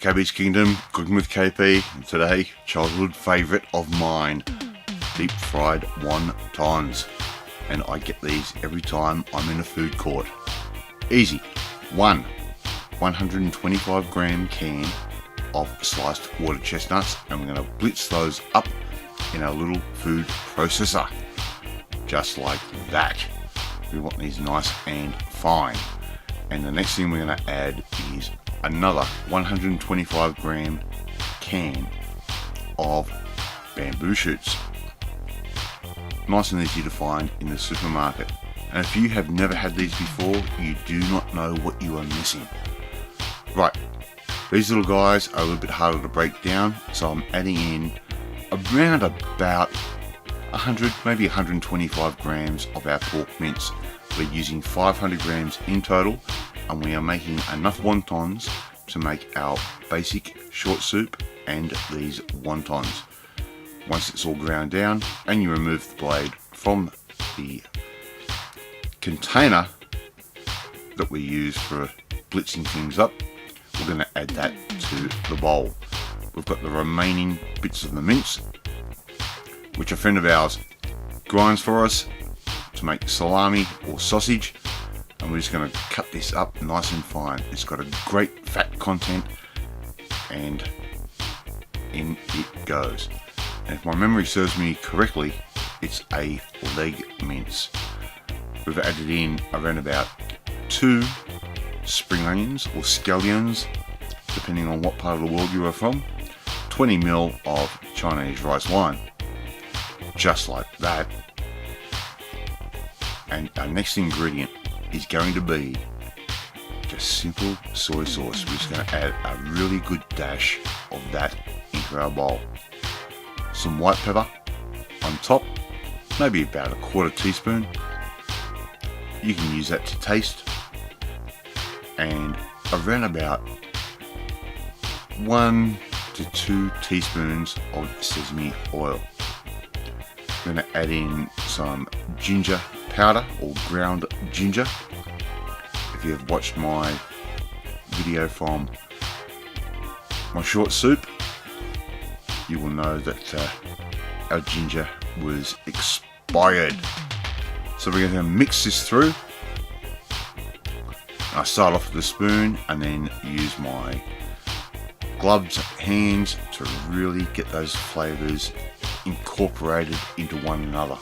KB's Kingdom, cooking with KP, and today, childhood favourite of mine, deep fried wontons. And I get these every time I'm in a food court. Easy. 125 gram can of sliced water chestnuts, and we're going to blitz those up in a little food processor. Just like that. We want these nice and fine. And the next thing we're going to add is another 125 gram can of bamboo shoots. Nice and easy to find in the supermarket. And if you have never had these before, you do not know what you are missing. Right, these little guys are a little bit harder to break down, so I'm adding in around about 100, maybe 125 grams of our pork mince. We're using 500 grams in total, and we are making enough wontons to make our basic short soup and these wontons. Once it's all ground down and you remove the blade from the container that we use for blitzing things up, we're going to add that to the bowl. We've got the remaining bits of the mince, which a friend of ours grinds for us to make salami or sausage, and we're just going to cut this up nice and fine. It's got a great fat content, and in it goes. And if my memory serves me correctly, it's a leg mince. We've added in around about 2 spring onions or scallions, depending on what part of the world you are from, 20 ml of Chinese rice wine, just like that. And our next ingredient is going to be just simple soy sauce. We're just going to add a really good dash of that into our bowl. Some white pepper on top, maybe about a 1/4 teaspoon. You can use that to taste, and around about 1 to 2 teaspoons of sesame oil. I'm going to add in some ginger powder or ground ginger. If you have watched my video from my short soup, you will know that our ginger was expired. So we're going to mix this through. I start off with a spoon and then use my gloved hands to really get those flavours incorporated into one another.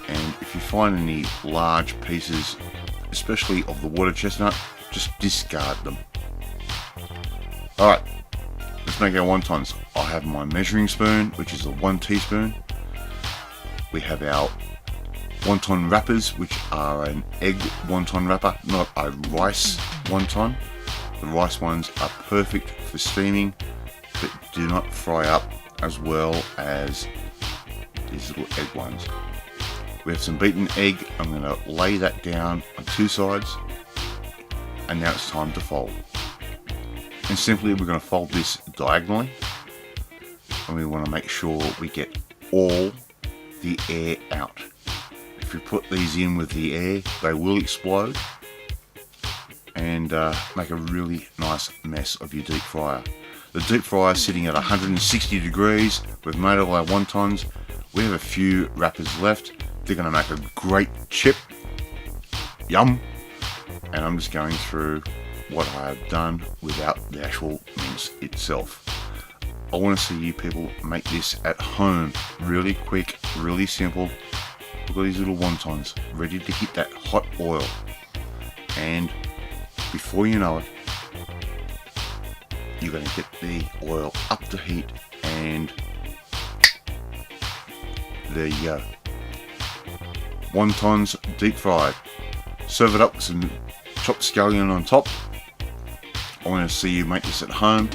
And if you find any large pieces, especially of the water chestnut, just discard them. Alright, let's make our wontons. I have my measuring spoon, which is a 1 teaspoon. We have our wonton wrappers, which are an egg wonton wrapper, not a rice wonton. The rice ones are perfect for steaming, but do not fry up as well as these little egg ones. We have some beaten egg. I'm going to lay that down on 2 sides, and now it's time to fold. And simply we're going to fold this diagonally, and we want to make sure we get all the air out. If you put these in with the air, they will explode and make a really nice mess of your deep fryer. The deep fryer is sitting at 160 degrees. We've made all our wontons. We have a few wrappers left. They're going to make a great chip. Yum! And I'm just going through what I have done without the actual mince itself. I want to see you people make this at home. Really quick, really simple. Look at these little wontons ready to hit that hot oil. And before you know it, you're going to get the oil up to heat, and there you go. Wontons deep fried. Serve it up with some chopped scallion on top. I want to see you make this at home.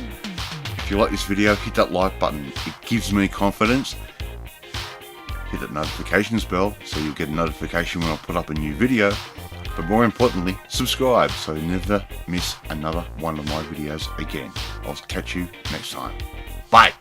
If you like this video, hit that like button. It gives me confidence. Hit that notifications bell so you'll get a notification when I put up a new video. But more importantly, subscribe so you never miss another one of my videos again. I'll catch you next time. Bye!